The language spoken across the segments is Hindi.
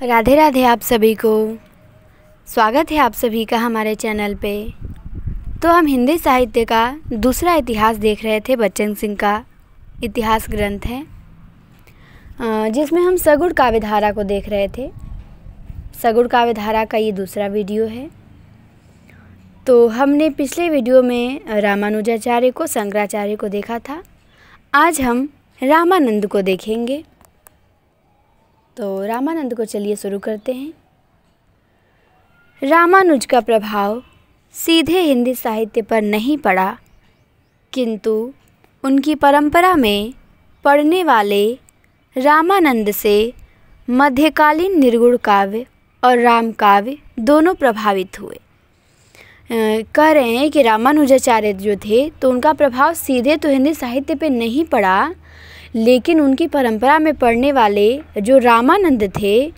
राधे राधे आप सभी को। स्वागत है आप सभी का हमारे चैनल पे। तो हम हिंदी साहित्य का दूसरा इतिहास देख रहे थे। बच्चन सिंह का इतिहास ग्रंथ है जिसमें हम सगुण काव्य धारा को देख रहे थे। सगुण काव्य धारा का ये दूसरा वीडियो है। तो हमने पिछले वीडियो में रामानुजाचार्य को, शंकराचार्य को देखा था। आज हम रामानंद को देखेंगे। तो रामानंद को चलिए शुरू करते हैं। रामानुज का प्रभाव सीधे हिंदी साहित्य पर नहीं पड़ा, किंतु उनकी परंपरा में पढ़ने वाले रामानंद से मध्यकालीन निर्गुण काव्य और राम काव्य दोनों प्रभावित हुए। कह रहे हैं कि रामानुजाचार्य जो थे तो उनका प्रभाव सीधे तो हिंदी साहित्य पे नहीं पड़ा, लेकिन उनकी परंपरा में पढ़ने वाले जो रामानंद थे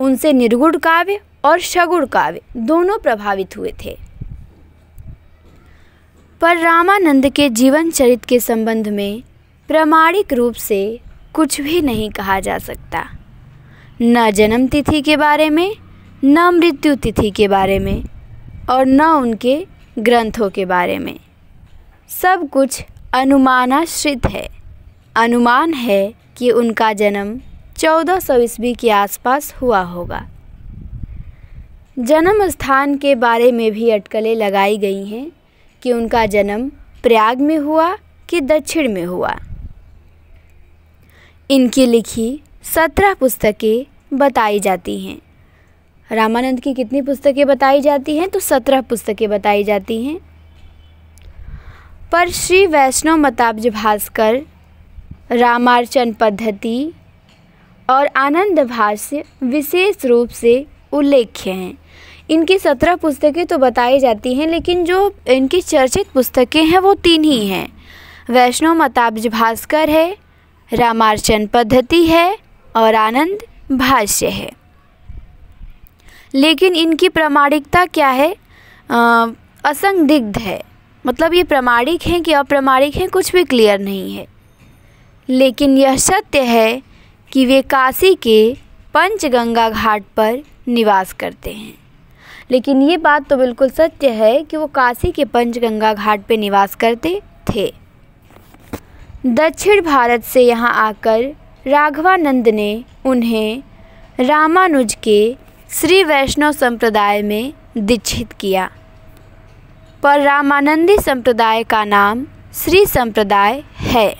उनसे निर्गुण काव्य और सगुण काव्य दोनों प्रभावित हुए थे। पर रामानंद के जीवन चरित्र के संबंध में प्रामाणिक रूप से कुछ भी नहीं कहा जा सकता। न जन्म तिथि के बारे में, न मृत्यु तिथि के बारे में, और न उनके ग्रंथों के बारे में। सब कुछ अनुमानाश्रित है। अनुमान है कि उनका जन्म 1400 ईस्वी के आसपास हुआ होगा। जन्म स्थान के बारे में भी अटकलें लगाई गई हैं कि उनका जन्म प्रयाग में हुआ कि दक्षिण में हुआ। इनकी लिखी 17 पुस्तकें बताई जाती हैं। रामानंद की कितनी पुस्तकें बताई जाती हैं? तो 17 पुस्तकें बताई जाती हैं। पर श्री वैष्णव मताब्ज भास्कर, रामार्चन पद्धति और आनंद भाष्य विशेष रूप से उल्लेख्य हैं। इनकी 17 पुस्तकें तो बताई जाती हैं, लेकिन जो इनकी चर्चित पुस्तकें हैं वो 3 ही हैं। वैष्णव मताब्ज भास्कर है, रामार्चन पद्धति है और आनंद भाष्य है। लेकिन इनकी प्रामाणिकता क्या है? असंदिग्ध है। मतलब ये प्रामाणिक हैं कि अप्रामाणिक हैं, कुछ भी क्लियर नहीं है। लेकिन यह सत्य है कि वे काशी के पंचगंगा घाट पर निवास करते हैं। लेकिन ये बात तो बिल्कुल सत्य है कि वो काशी के पंचगंगा घाट पर निवास करते थे। दक्षिण भारत से यहाँ आकर राघवानंद ने उन्हें रामानुज के श्री वैष्णव संप्रदाय में दीक्षित किया। पर रामानंदी संप्रदाय का नाम श्री संप्रदाय है,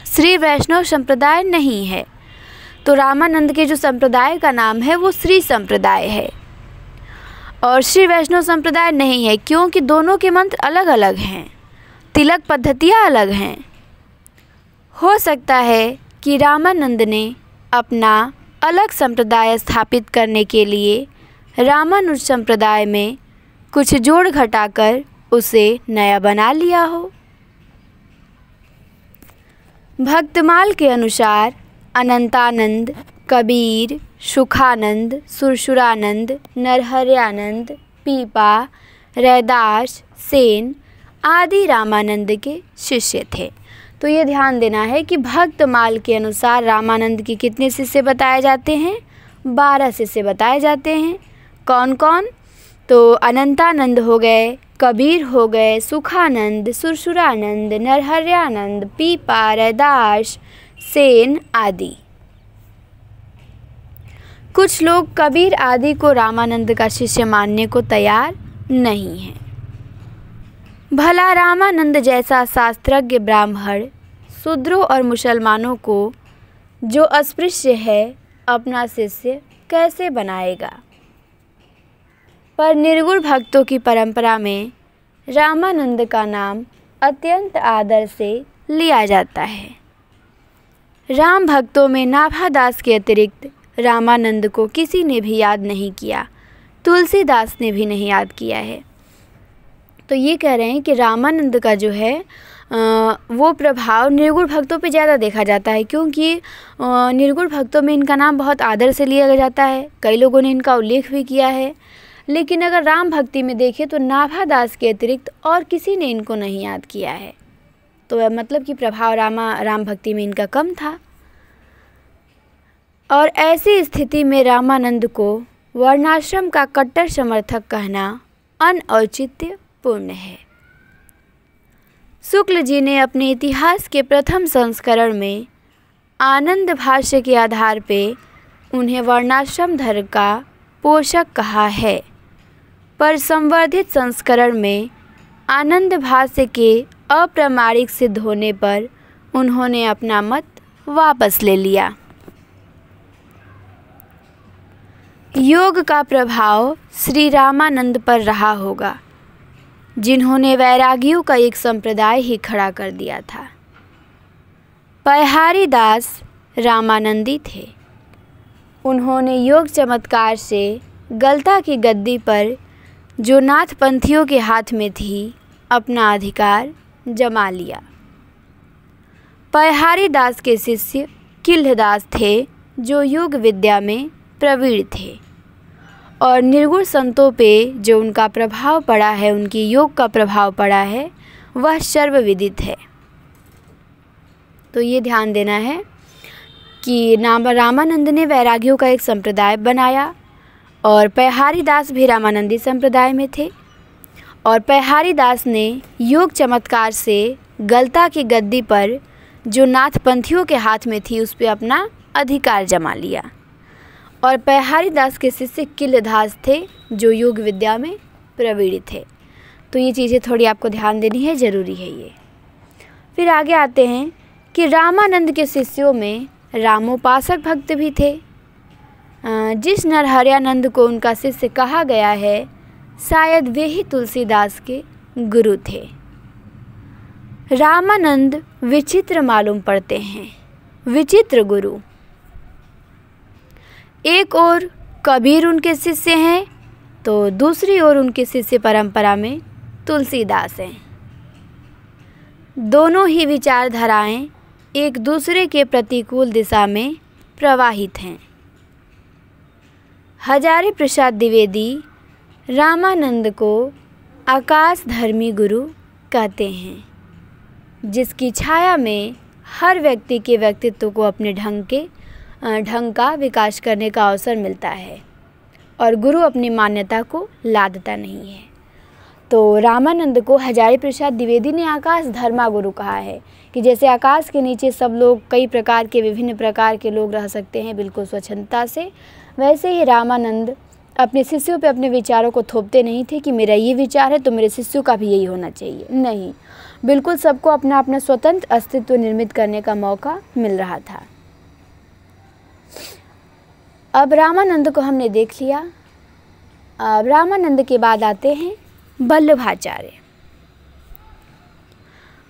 श्री वैष्णव संप्रदाय नहीं है। तो रामानंद के जो संप्रदाय का नाम है वो श्री संप्रदाय है और श्री वैष्णव संप्रदाय नहीं है, क्योंकि दोनों के मंत्र अलग अलग हैं, तिलक पद्धतियाँ अलग हैं। हो सकता है कि रामानंद ने अपना अलग संप्रदाय स्थापित करने के लिए रामानुज संप्रदाय में कुछ जोड़ घटाकर उसे नया बना लिया हो। भक्तमाल के अनुसार अनंतानंद, कबीर, सुखानंद, सुरसुरानंद, नरहरयानंद, पीपा, रैदास, सेन आदि रामानंद के शिष्य थे। तो ये ध्यान देना है कि भक्तमाल के अनुसार रामानंद के कितने शिष्य बताए जाते हैं? 12 शिष्य बताए जाते हैं। कौन कौन? तो अनंतानंद हो गए, कबीर हो गए, सुखानंद, सुरसुरानंद, नरहरयानंद, पीपा, रैदास, सेन आदि। कुछ लोग कबीर आदि को रामानंद का शिष्य मानने को तैयार नहीं हैं। भला रामानंद जैसा शास्त्रज्ञ ब्राह्मण शूद्रों और मुसलमानों को जो अस्पृश्य है अपना शिष्य कैसे बनाएगा? पर निर्गुण भक्तों की परंपरा में रामानंद का नाम अत्यंत आदर से लिया जाता है। राम भक्तों में नाभादास के अतिरिक्त रामानंद को किसी ने भी याद नहीं किया, तुलसीदास ने भी नहीं याद किया है। तो ये कह रहे हैं कि रामानंद का जो है वो प्रभाव निर्गुण भक्तों पे ज़्यादा देखा जाता है, क्योंकि निर्गुण भक्तों में इनका नाम बहुत आदर से लिया जाता है। कई लोगों ने इनका उल्लेख भी किया है। लेकिन अगर राम भक्ति में देखें तो नाभादास के अतिरिक्त और किसी ने इनको नहीं याद किया है। तो मतलब कि प्रभाव राम भक्ति में इनका कम था। और ऐसी स्थिति में रामानंद को वर्णाश्रम का कट्टर समर्थक कहना अनौचित्यपूर्ण है। शुक्ल जी ने अपने इतिहास के प्रथम संस्करण में आनंद भाष्य के आधार पे उन्हें वर्णाश्रम धर्म का पोषक कहा है, पर संवर्धित संस्करण में आनंद भाष्य के अप्रामाणिक सिद्ध होने पर उन्होंने अपना मत वापस ले लिया। योग का प्रभाव श्री रामानंद पर रहा होगा, जिन्होंने वैरागियों का एक संप्रदाय ही खड़ा कर दिया था। पयहारी दास रामानंदी थे। उन्होंने योग चमत्कार से गलता की गद्दी पर, जो नाथपंथियों के हाथ में थी, अपना अधिकार जमा लिया। पयहारी दास के शिष्य किल्हदास थे, जो योग विद्या में प्रवीण थे और निर्गुण संतों पे जो उनका प्रभाव पड़ा है, उनकी योग का प्रभाव पड़ा है, वह सर्वविदित है। तो ये ध्यान देना है कि रामानंद ने वैरागियों का एक संप्रदाय बनाया और पयहारी दास भी रामानंदी संप्रदाय में थे और पयहारी दास ने योग चमत्कार से गलता की गद्दी पर, जो नाथपंथियों के हाथ में थी, उस पर अपना अधिकार जमा लिया। और पयहारी दास के शिष्य किल्हदास थे, जो योग विद्या में प्रवीण थे। तो ये चीज़ें थोड़ी आपको ध्यान देनी है, ज़रूरी है ये। फिर आगे आते हैं कि रामानंद के शिष्यों में रामोपासक भक्त भी थे। जिस नरहरयानंद को उनका शिष्य कहा गया है, शायद वे ही तुलसीदास के गुरु थे। रामानंद विचित्र मालूम पड़ते हैं, विचित्र गुरु। एक ओर कबीर उनके शिष्य हैं, तो दूसरी ओर उनके शिष्य परंपरा में तुलसीदास हैं। दोनों ही विचारधाराएं एक दूसरे के प्रतिकूल दिशा में प्रवाहित हैं। हजारी प्रसाद द्विवेदी रामानंद को आकाश धर्मी गुरु कहते हैं, जिसकी छाया में हर व्यक्ति के व्यक्तित्व को अपने ढंग का विकास करने का अवसर मिलता है और गुरु अपनी मान्यता को लादता नहीं है। तो रामानंद को हजारी प्रसाद द्विवेदी ने आकाश धर्मा गुरु कहा है कि जैसे आकाश के नीचे सब लोग, कई प्रकार के, विभिन्न प्रकार के लोग रह सकते हैं बिल्कुल स्वच्छंदता से, वैसे ही रामानंद अपने शिष्यों पे अपने विचारों को थोपते नहीं थे कि मेरा ये विचार है तो मेरे शिष्यों का भी यही होना चाहिए। नहीं, बिल्कुल सबको अपना अपना स्वतंत्र अस्तित्व निर्मित करने का मौका मिल रहा था। अब रामानंद को हमने देख लिया। अब रामानंद के बाद आते हैं वल्लभाचार्य।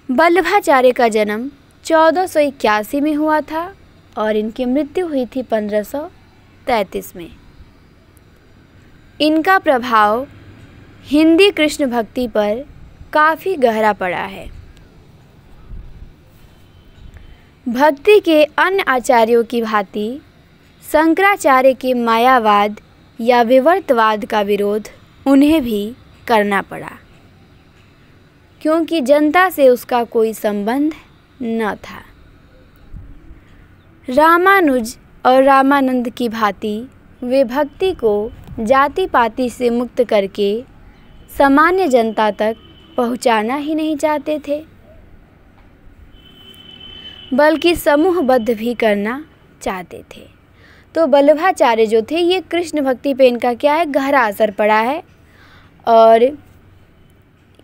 वल्लभाचार्य का जन्म 1481 में हुआ था और इनकी मृत्यु हुई थी 1533 में। इनका प्रभाव हिंदी कृष्ण भक्ति पर काफ़ी गहरा पड़ा है। भक्ति के अन्य आचार्यों की भांति शंकराचार्य के मायावाद या विवर्तवाद का विरोध उन्हें भी करना पड़ा, क्योंकि जनता से उसका कोई संबंध न था। रामानुज और रामानंद की भांति वे भक्ति को जाति पाति से मुक्त करके सामान्य जनता तक पहुंचाना ही नहीं चाहते थे, बल्कि समूहबद्ध भी करना चाहते थे। तो वल्लभाचार्य जो थे, ये कृष्ण भक्ति पे इनका क्या है, गहरा असर पड़ा है और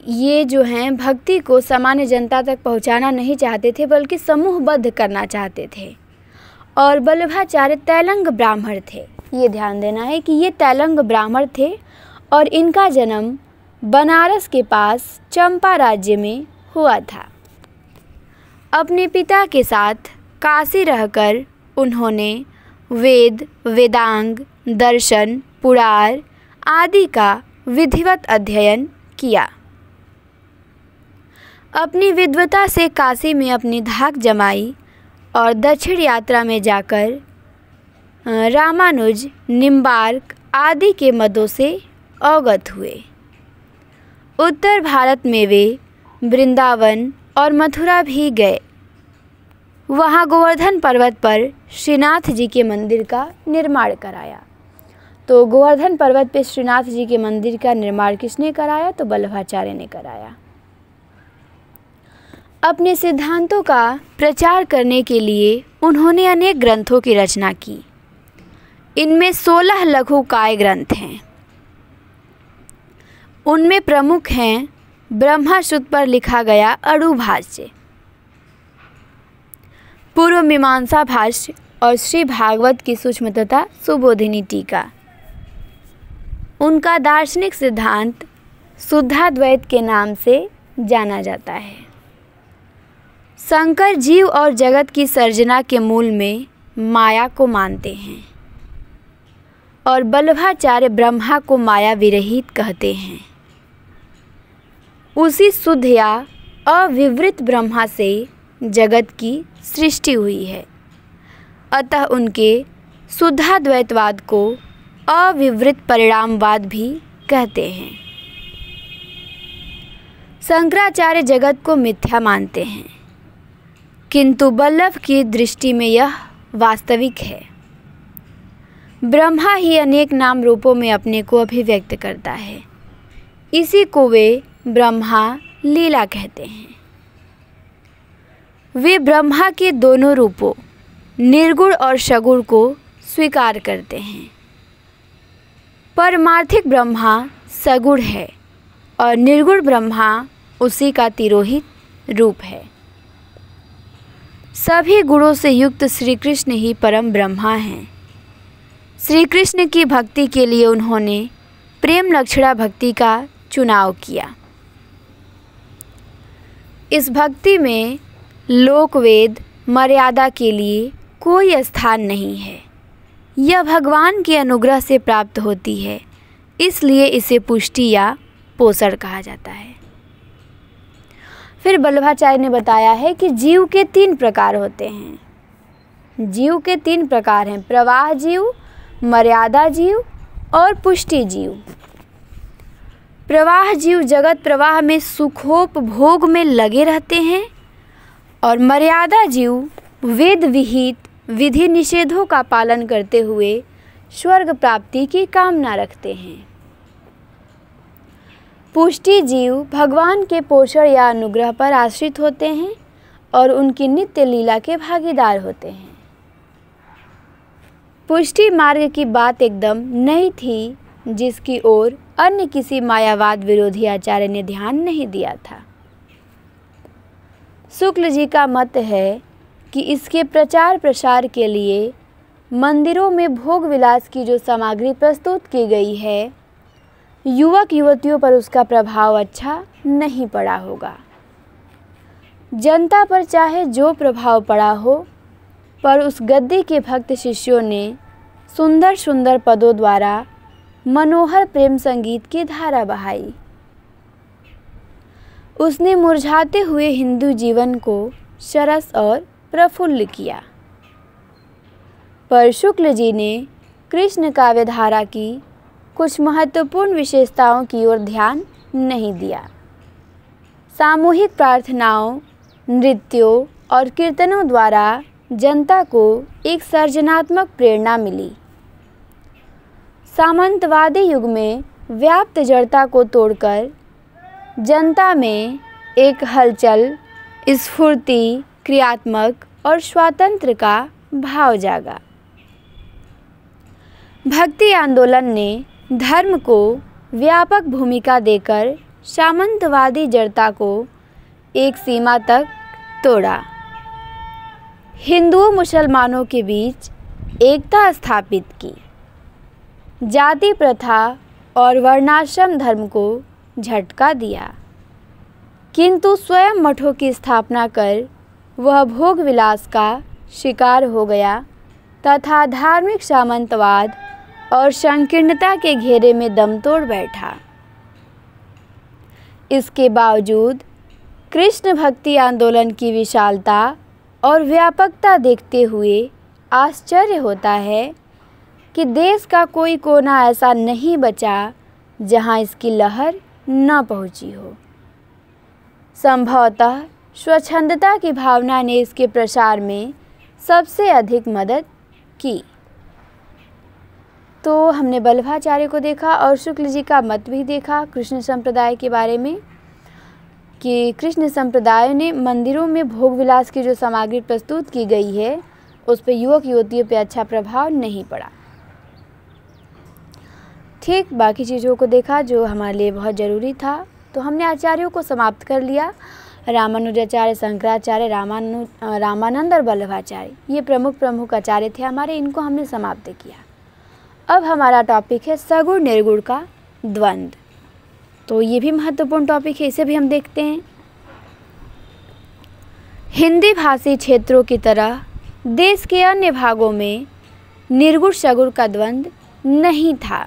ये जो हैं भक्ति को सामान्य जनता तक पहुंचाना नहीं चाहते थे, बल्कि समूहबद्ध करना चाहते थे। और वल्लभाचार्य तैलंग ब्राह्मण थे। ये ध्यान देना है कि ये तैलंग ब्राह्मण थे और इनका जन्म बनारस के पास चंपा राज्य में हुआ था। अपने पिता के साथ काशी रहकर उन्होंने वेद, वेदांग, दर्शन, पुराण आदि का विधिवत अध्ययन किया। अपनी विद्वता से काशी में अपनी धाक जमाई और दक्षिण यात्रा में जाकर रामानुज, निम्बार्क आदि के मदों से अवगत हुए। उत्तर भारत में वे वृंदावन और मथुरा भी गए। वहाँ गोवर्धन पर्वत पर श्रीनाथ जी के मंदिर का निर्माण कराया। तो गोवर्धन पर्वत पे श्रीनाथ जी के मंदिर का निर्माण किसने कराया? तो वल्लभाचार्य ने कराया। अपने सिद्धांतों का प्रचार करने के लिए उन्होंने अनेक ग्रंथों की रचना की। इनमें 16 लघु काव्य ग्रंथ हैं। उनमें प्रमुख हैं ब्रह्मसूत्र पर लिखा गया अणु भाष्य, पूर्व मीमांसा भाष्य और श्री भागवत की सूक्ष्म तथा सुबोधिनी टीका। उनका दार्शनिक सिद्धांत शुद्धाद्वैत के नाम से जाना जाता है। शंकर जीव और जगत की सर्जना के मूल में माया को मानते हैं और वल्लभाचार्य ब्रह्मा को माया विरहित कहते हैं। उसी शुद्ध या अविवृत ब्रह्मा से जगत की सृष्टि हुई है। अतः उनके शुद्धाद्वैतवाद को अविवृत परिणामवाद भी कहते हैं। शंकराचार्य जगत को मिथ्या मानते हैं, किंतु वल्लभ की दृष्टि में यह वास्तविक है। ब्रह्मा ही अनेक नाम रूपों में अपने को अभिव्यक्त करता है। इसी को वे ब्रह्मा लीला कहते हैं। वे ब्रह्मा के दोनों रूपों निर्गुण और सगुण को स्वीकार करते हैं। परमार्थिक ब्रह्मा सगुण है और निर्गुण ब्रह्मा उसी का तिरोहित रूप है। सभी गुणों से युक्त श्री कृष्ण ही परम ब्रह्मा हैं। श्री कृष्ण की भक्ति के लिए उन्होंने प्रेम लक्षणा भक्ति का चुनाव किया। इस भक्ति में लोकवेद मर्यादा के लिए कोई स्थान नहीं है। यह भगवान के अनुग्रह से प्राप्त होती है, इसलिए इसे पुष्टि या पोषण कहा जाता है। फिर वल्लभाचार्य ने बताया है कि जीव के 3 प्रकार होते हैं। जीव के 3 प्रकार हैं: प्रवाह जीव, मर्यादा जीव और पुष्टि जीव। प्रवाह जीव जगत प्रवाह में सुखोपभोग में लगे रहते हैं और मर्यादा जीव वेद विहित विधि निषेधों का पालन करते हुए स्वर्ग प्राप्ति की कामना रखते हैं। पुष्टि जीव भगवान के पोषण या अनुग्रह पर आश्रित होते हैं और उनकी नित्य लीला के भागीदार होते हैं। पुष्टि मार्ग की बात एकदम नई थी, जिसकी ओर अन्य किसी मायावाद विरोधी आचार्य ने ध्यान नहीं दिया था। शुक्ल जी का मत है कि इसके प्रचार प्रसार के लिए मंदिरों में भोग विलास की जो सामग्री प्रस्तुत की गई है, युवक युवतियों पर उसका प्रभाव अच्छा नहीं पड़ा होगा। जनता पर चाहे जो प्रभाव पड़ा हो, पर उस गद्दी के भक्त शिष्यों ने सुंदर सुंदर पदों द्वारा मनोहर प्रेम संगीत की धारा बहाई। उसने मुरझाते हुए हिंदू जीवन को सरस और प्रफुल्ल किया। पर शुक्ल जी ने कृष्ण काव्य धारा की कुछ महत्वपूर्ण विशेषताओं की ओर ध्यान नहीं दिया। सामूहिक प्रार्थनाओं, नृत्यों और कीर्तनों द्वारा जनता को एक सृजनात्मक प्रेरणा मिली। सामंतवादी युग में व्याप्त जड़ता को तोड़कर जनता में एक हलचल, स्फूर्ति, क्रियात्मक और स्वातंत्र का भाव जागा। भक्ति आंदोलन ने धर्म को व्यापक भूमिका देकर सामंतवादी जड़ता को एक सीमा तक तोड़ा। हिंदुओं मुसलमानों के बीच एकता स्थापित की। जाति प्रथा और वर्णाश्रम धर्म को झटका दिया, किंतु स्वयं मठों की स्थापना कर वह भोग विलास का शिकार हो गया तथा धार्मिक सामंतवाद और संकीर्णता के घेरे में दम तोड़ बैठा। इसके बावजूद कृष्ण भक्ति आंदोलन की विशालता और व्यापकता देखते हुए आश्चर्य होता है कि देश का कोई कोना ऐसा नहीं बचा जहां इसकी लहर न पहुंची हो। संभवतः स्वच्छंदता की भावना ने इसके प्रसार में सबसे अधिक मदद की। तो हमने वल्लभाचार्य को देखा और शुक्ल जी का मत भी देखा कृष्ण संप्रदाय के बारे में, कि कृष्ण संप्रदाय ने मंदिरों में भोग विलास की जो सामग्री प्रस्तुत की गई है उस पर युवक युवतियों पे अच्छा प्रभाव नहीं पड़ा। ठीक, बाकी चीज़ों को देखा जो हमारे लिए बहुत ज़रूरी था। तो हमने आचार्यों को समाप्त कर लिया, रामानुजाचार्य, शंकराचार्य, रामानंद और वल्लभाचार्य, ये प्रमुख आचार्य थे हमारे, इनको हमने समाप्त किया। अब हमारा टॉपिक है सगुण निर्गुण का द्वंद्व। तो ये भी महत्वपूर्ण टॉपिक है, इसे भी हम देखते हैं। हिंदी भाषी क्षेत्रों की तरह देश के अन्य भागों में निर्गुण सगुण का द्वंद्व नहीं था।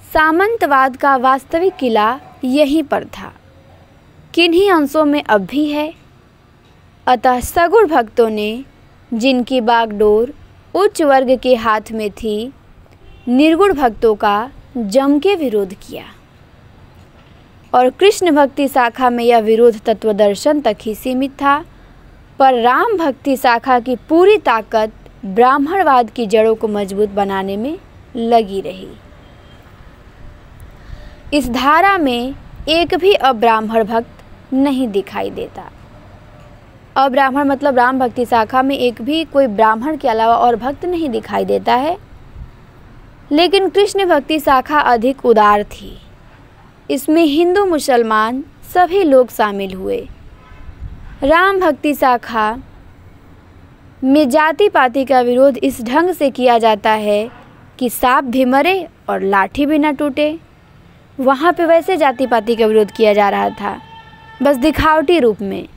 सामंतवाद का वास्तविक किला यहीं पर था, किन्हीं अंशों में अब भी है। अतः सगुण भक्तों ने, जिनकी बागडोर उच्च वर्ग के हाथ में थी, निर्गुण भक्तों का जम के विरोध किया। और कृष्ण भक्ति शाखा में यह विरोध तत्वदर्शन तक ही सीमित था, पर राम भक्ति शाखा की पूरी ताकत ब्राह्मणवाद की जड़ों को मजबूत बनाने में लगी रही। इस धारा में एक भी अब्राह्मण भक्त नहीं दिखाई देता। अब्राह्मण मतलब राम भक्ति शाखा में एक भी कोई ब्राह्मण के अलावा और भक्त नहीं दिखाई देता है। लेकिन कृष्ण भक्ति शाखा अधिक उदार थी। इसमें हिंदू मुसलमान सभी लोग शामिल हुए। राम भक्ति शाखा में जाति पाति का विरोध इस ढंग से किया जाता है कि सांप भी मरे और लाठी भी न टूटे। वहाँ पे वैसे जाति पाति का विरोध किया जा रहा था, बस दिखावटी रूप में।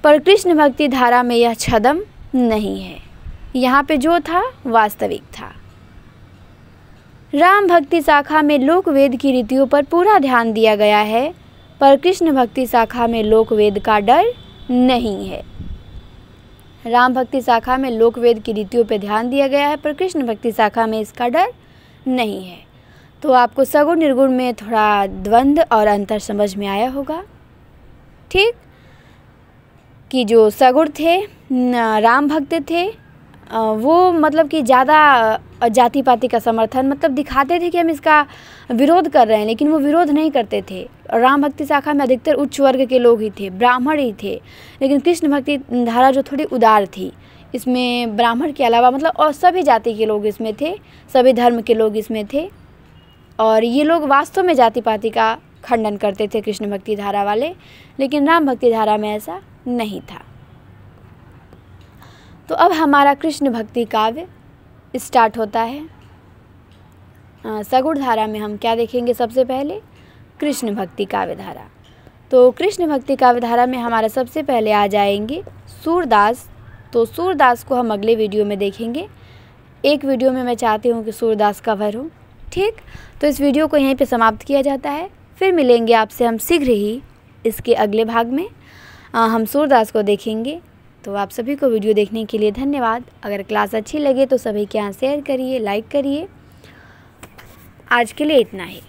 पर कृष्ण भक्ति धारा में यह छद्म नहीं है, यहाँ पे जो था वास्तविक था। राम भक्ति शाखा में लोक वेद की रीतियों पर पूरा ध्यान दिया गया है, पर कृष्ण भक्ति शाखा में लोक वेद का डर नहीं है। राम भक्ति शाखा में लोक वेद की रीतियों पर ध्यान दिया गया है, पर कृष्ण भक्ति शाखा में इसका डर नहीं है। तो आपको सगुण निर्गुण में थोड़ा द्वंद्व और अंतर समझ में आया होगा। ठीक, कि जो सगुण थे, राम भक्त थे, वो मतलब कि ज़्यादा जाति पाति का समर्थन मतलब दिखाते थे कि हम इसका विरोध कर रहे हैं, लेकिन वो विरोध नहीं करते थे। राम भक्ति शाखा में अधिकतर उच्च वर्ग के लोग ही थे, ब्राह्मण ही थे। लेकिन कृष्ण भक्ति धारा जो थोड़ी उदार थी, इसमें ब्राह्मण के अलावा मतलब और सभी जाति के लोग इसमें थे, सभी धर्म के लोग इसमें थे। और ये लोग वास्तव में जाति पाति का खंडन करते थे कृष्ण भक्ति धारा वाले, लेकिन राम भक्ति धारा में ऐसा नहीं था। तो अब हमारा कृष्ण भक्ति काव्य स्टार्ट होता है। सगुण धारा में हम क्या देखेंगे? सबसे पहले कृष्ण भक्ति काव्य धारा। तो कृष्ण भक्ति काव्य धारा में हमारा सबसे पहले आ जाएंगे सूरदास। तो सूरदास को हम अगले वीडियो में देखेंगे। एक वीडियो में मैं चाहती हूँ कि सूरदास कवर हो। ठीक, तो इस वीडियो को यहीं पे समाप्त किया जाता है। फिर मिलेंगे आपसे हम शीघ्र ही इसके अगले भाग में। हम सूरदास को देखेंगे। तो आप सभी को वीडियो देखने के लिए धन्यवाद। अगर क्लास अच्छी लगे तो सभी के यहाँ शेयर करिए, लाइक करिए। आज के लिए इतना ही।